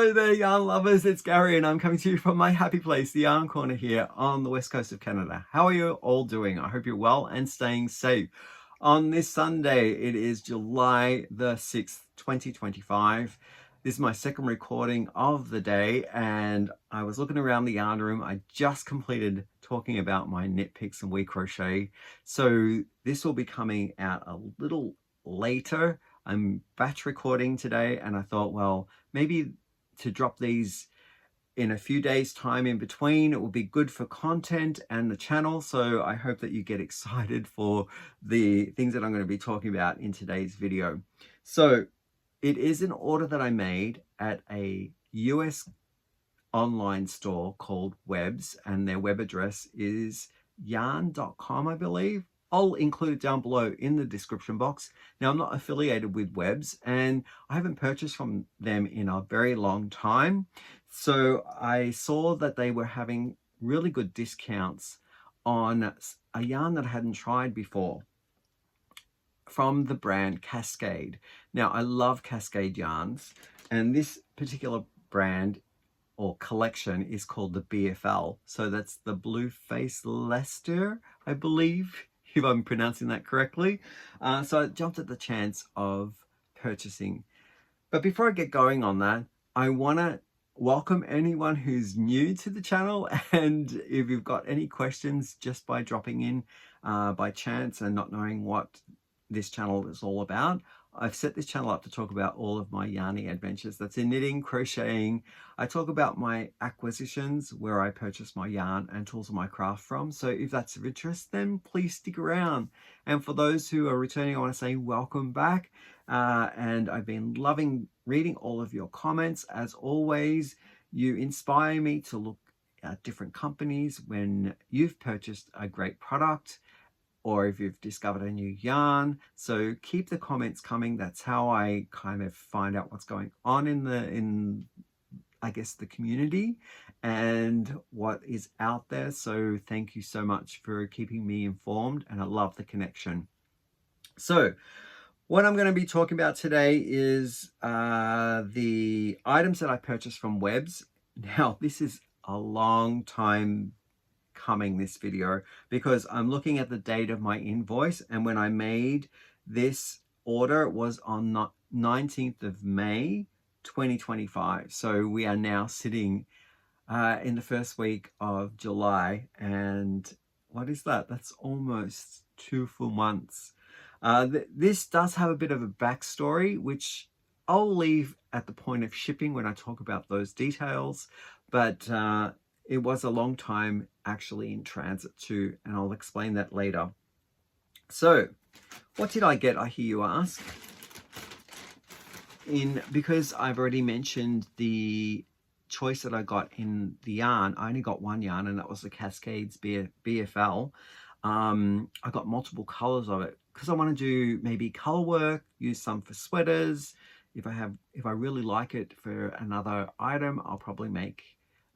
Hello there, yarn lovers. It's Gary, and I'm coming to you from my happy place, the Yarn Corner here on the west coast of Canada. How are you all doing? I hope you're well and staying safe. On this Sunday, it is July the 6th, 2025. This is my second recording of the day, and I was looking around the yarn room. I just completed talking about my knit picks and we crochet, so this will be coming out a little later. I'm batch recording today, and I thought, well, maybe to drop these in a few days time in between, it will be good for content and the channel. So I hope that you get excited for the things that I'm going to be talking about in today's video. So it is an order that I made at a US online store called WEBS, and their web address is yarn.com, I believe. I'll include it down below in the description box. Now, I'm not affiliated with WEBS, and I haven't purchased from them in a very long time. So I saw that they were having really good discounts on a yarn that I hadn't tried before from the brand Cascade. Now, I love Cascade yarns, and this particular brand or collection is called the BFL. So that's the Blue Face Leicester, I believe, if I'm pronouncing that correctly. So I jumped at the chance of purchasing. But before I get going on that, I want to welcome anyone who's new to the channel. And if you've got any questions just by dropping in by chance and not knowing what this channel is all about, I've set this channel up to talk about all of my yarning adventures. That's in knitting, crocheting. I talk about my acquisitions, where I purchase my yarn and tools of my craft from. So if that's of interest, then please stick around. And for those who are returning, I want to say welcome back. And I've been loving reading all of your comments. As always, you inspire me to look at different companies when you've purchased a great product, or if you've discovered a new yarn. So keep the comments coming. That's how I kind of find out what's going on in I guess the community and what is out there. So thank you so much for keeping me informed, and I love the connection. So what I'm going to be talking about today is the items that I purchased from WEBS. Now, this is a long time coming, this video, because I'm looking at the date of my invoice, and when I made this order it was on 19th of May 2025. So we are now sitting in the first week of July, and what is that? That's almost 2 full months. This does have a bit of a backstory, which I'll leave at the point of shipping when I talk about those details, but it was a long time actually in transit too, and I'll explain that later. So what did I get, I hear you ask? Because I've already mentioned the choice that I got in the yarn, I only got one yarn, and that was the Cascades BFL. I got multiple colors of it because I want to do maybe color work, use some for sweaters. If I really like it for another item, I'll probably make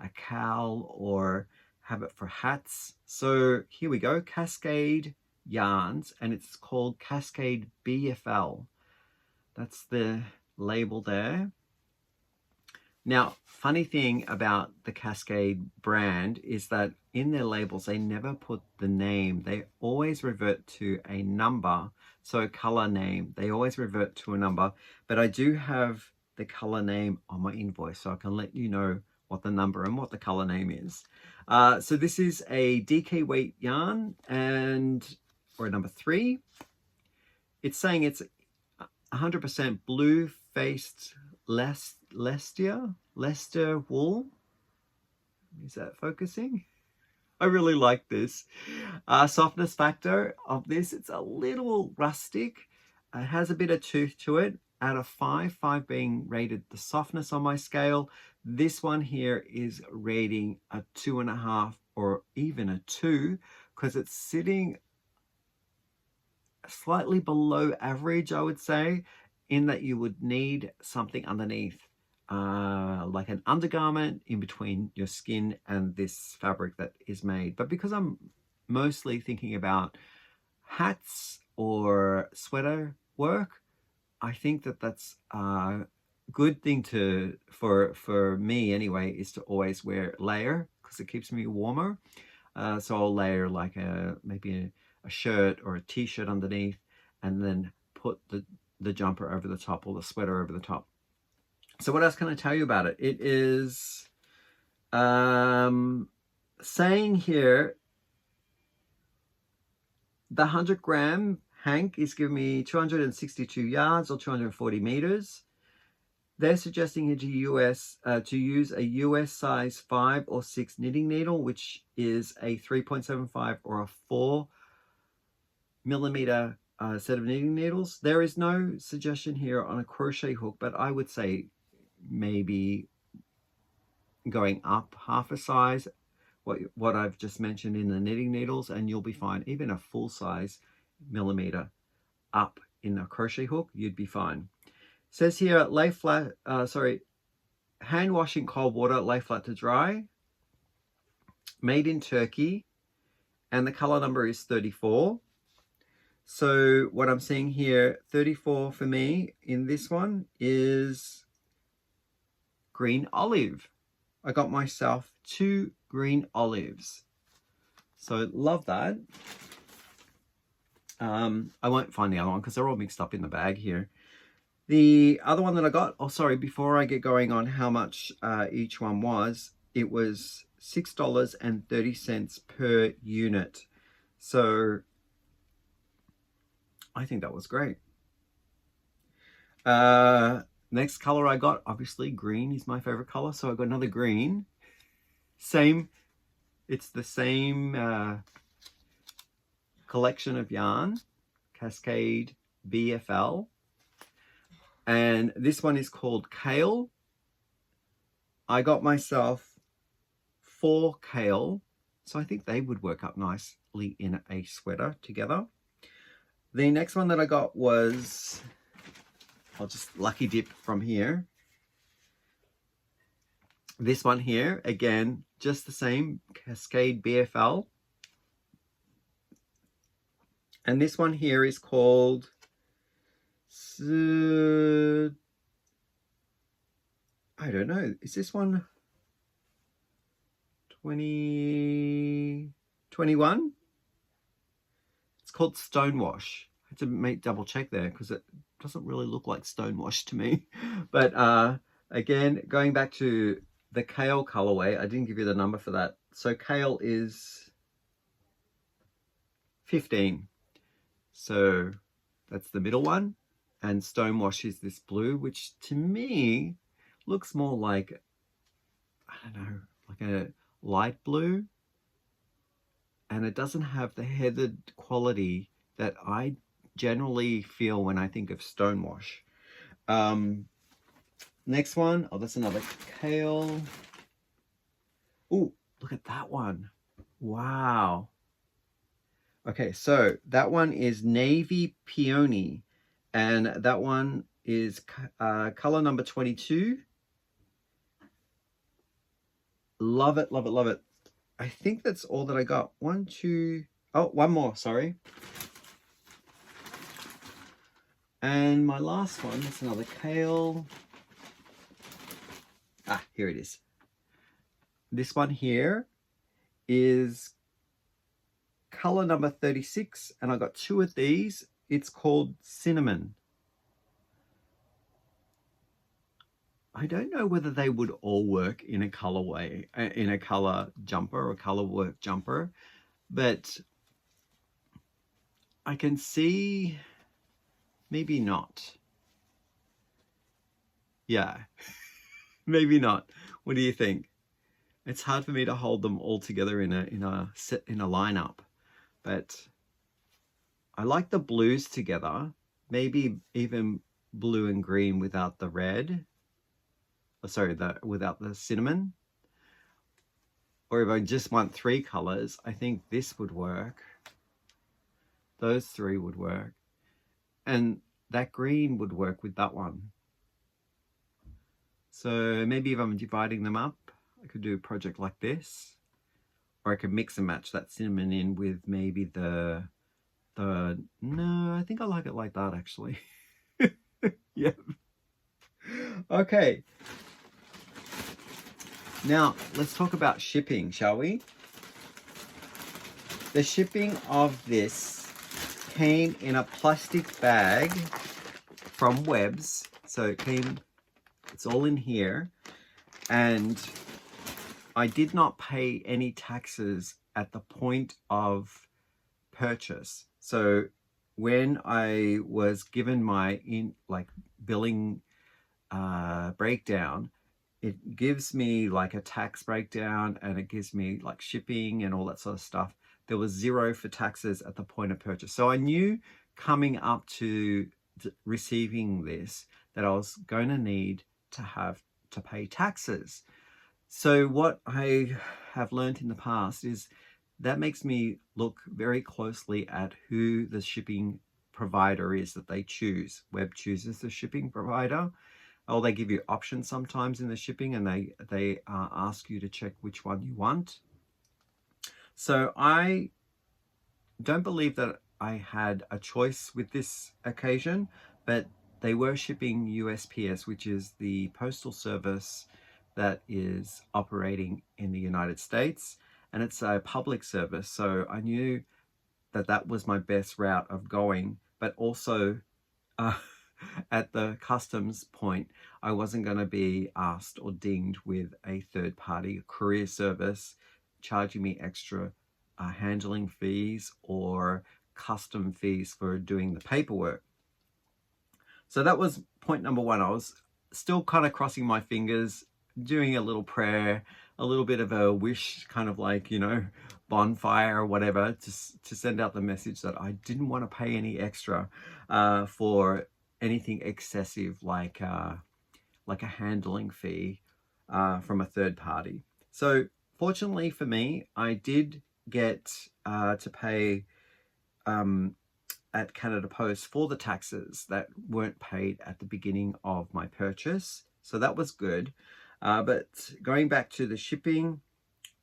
a cowl or have it for hats. So here we go, Cascade yarns, and it's called Cascade BFL. That's the label there. Now, funny thing about the Cascade brand is that in their labels they never put the name. They always revert to a number. So color name, they always revert to a number, but I do have the color name on my invoice, so I can let you know what the number and what the color name is. So this is a DK weight yarn, or number 3. It's saying it's 100% blue faced Leicester wool. Is that focusing? I really like this. Softness factor of this, it's a little rustic. It has a bit of tooth to it. Out of 5 being rated the softness on my scale, this one here is rating a 2.5 or even a 2, because it's sitting slightly below average, I would say, in that you would need something underneath, like an undergarment in between your skin and this fabric that is made. But because I'm mostly thinking about hats or sweater work, I think that that's good thing to, for me anyway, is to always wear layer because it keeps me warmer. So I'll layer like maybe a shirt or a t-shirt underneath, and then put the jumper over the top, or the sweater over the top. So what else can I tell you about it? It is saying here, the 100-gram hank is giving me 262 yards or 240 meters. They're suggesting here to use a US size 5 or 6 knitting needle, which is a 3.75 or a 4 millimeter set of knitting needles. There is no suggestion here on a crochet hook, but I would say maybe going up half a size, what I've just mentioned in the knitting needles, and you'll be fine. Even a full size millimeter up in a crochet hook, you'd be fine. It says here, lay flat, hand wash in cold water, lay flat to dry. Made in Turkey, and the color number is 34. So what I'm seeing here, 34 for me in this one is green olive. I got myself 2 green olives. So love that. I won't find the other one because they're all mixed up in the bag here. The other one that I got, before I get going on how much each one was, it was $6.30 per unit. So I think that was great. Next color I got, obviously green is my favorite color, so I got another green. It's the same collection of yarn, Cascade BFL, and this one is called Kale. I got myself 4 kale, so I think they would work up nicely in a sweater together. The next one that I got was, I'll just lucky dip from here. This one here, again, just the same, Cascade BFL. And this one here is called, I don't know, is this one 2021? It's called Stonewash. I had to double check there because it doesn't really look like Stonewash to me. But again, going back to the kale colorway, I didn't give you the number for that. So kale is 15. So that's the middle one. And Stonewash is this blue, which to me looks more like, I don't know, like a light blue. And it doesn't have the heathered quality that I generally feel when I think of Stonewash. Next one, that's another kale. Oh, look at that one. Wow. Okay, so that one is Navy Peony, and that one is color number 22. Love it, love it, love it. I think that's all that I got. One more, sorry. And my last one, that's another kale. Here it is. This one here is color number 36, and I got 2 of these. It's called Cinnamon. I don't know whether they would all work in a colorway, in a color jumper or color work jumper, but I can see maybe not. Yeah, maybe not. What do you think? It's hard for me to hold them all together in a lineup, but I like the blues together. Maybe even blue and green without the red. Without the cinnamon. Or if I just want 3 colors, I think this would work. Those 3 would work. And that green would work with that one. So maybe if I'm dividing them up, I could do a project like this. Or I could mix and match that cinnamon in with maybe no, I think I like it like that actually. Yep. Okay. Now, let's talk about shipping, shall we? The shipping of this came in a plastic bag from WEBS. So it's all in here. And I did not pay any taxes at the point of purchase. So when I was given my billing breakdown, it gives me like a tax breakdown, and it gives me like shipping and all that sort of stuff. There was 0 for taxes at the point of purchase. So I knew coming up to receiving this that I was going to need to have to pay taxes. So what I have learned in the past is that makes me look very closely at who the shipping provider is that they choose. Web chooses the shipping provider. Or they give you options sometimes in the shipping, and they ask you to check which one you want. So I don't believe that I had a choice with this occasion, but they were shipping USPS, which is the postal service that is operating in the United States, and it's a public service. So I knew that that was my best route of going, but also at the customs point, I wasn't going to be asked or dinged with a third-party courier service charging me extra handling fees or custom fees for doing the paperwork. So that was point number 1. I was still kind of crossing my fingers, doing a little prayer, a little bit of a wish, kind of like, you know, bonfire or whatever, to send out the message that I didn't want to pay any extra for anything excessive like a handling fee from a third party. So fortunately for me, I did get to pay at Canada Post for the taxes that weren't paid at the beginning of my purchase. So that was good. But going back to the shipping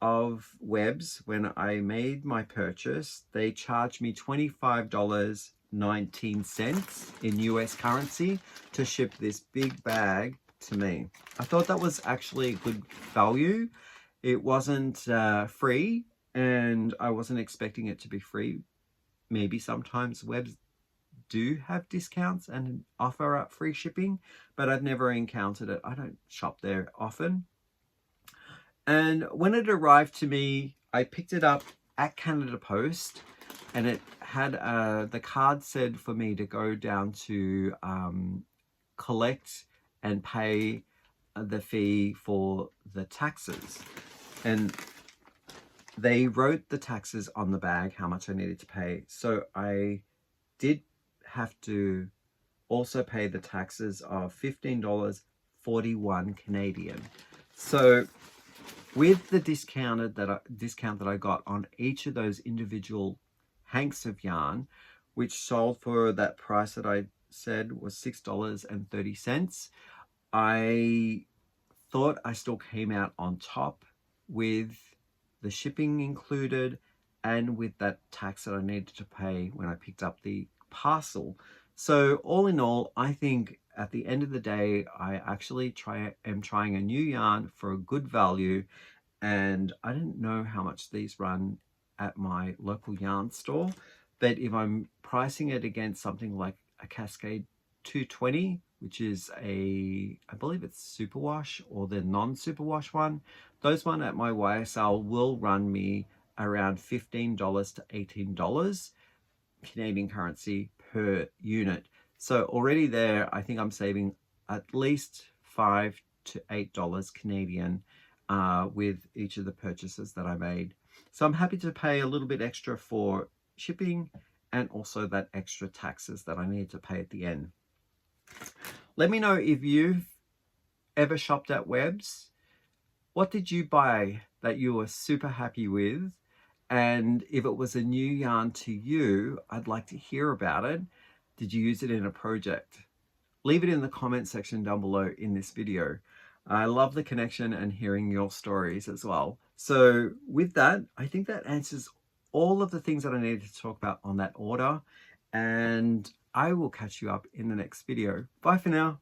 of WEBS, when I made my purchase, they charged me $25.19 in US currency to ship this big bag to me. I thought that was actually good value. It wasn't free, and I wasn't expecting it to be free. Maybe sometimes WEBS do have discounts and offer up free shipping, but I've never encountered it. I don't shop there often. And when it arrived to me, I picked it up at Canada Post, and it had the card said for me to go down to collect and pay the fee for the taxes. And they wrote the taxes on the bag, how much I needed to pay. So I did have to also pay the taxes of $15.41 Canadian. So with the discount that I got on each of those individual hanks of yarn, which sold for that price that I said was $6.30, I thought I still came out on top with the shipping included and with that tax that I needed to pay when I picked up the parcel. So all in all, I think at the end of the day, I actually am trying a new yarn for a good value, and I didn't know how much these run at my local yarn store, but if I'm pricing it against something like a Cascade 220, which is I believe it's superwash or the non-superwash one, those one at my YSL will run me around $15 to $18 Canadian currency per unit. So already there, I think I'm saving at least $5 to $8 Canadian with each of the purchases that I made. So I'm happy to pay a little bit extra for shipping and also that extra taxes that I need to pay at the end. Let me know if you've ever shopped at WEBS. What did you buy that you were super happy with? And if it was a new yarn to you, I'd like to hear about it. Did you use it in a project? Leave it in the comment section down below in this video. I love the connection and hearing your stories as well. So with that, I think that answers all of the things that I needed to talk about on that order. And I will catch you up in the next video. Bye for now.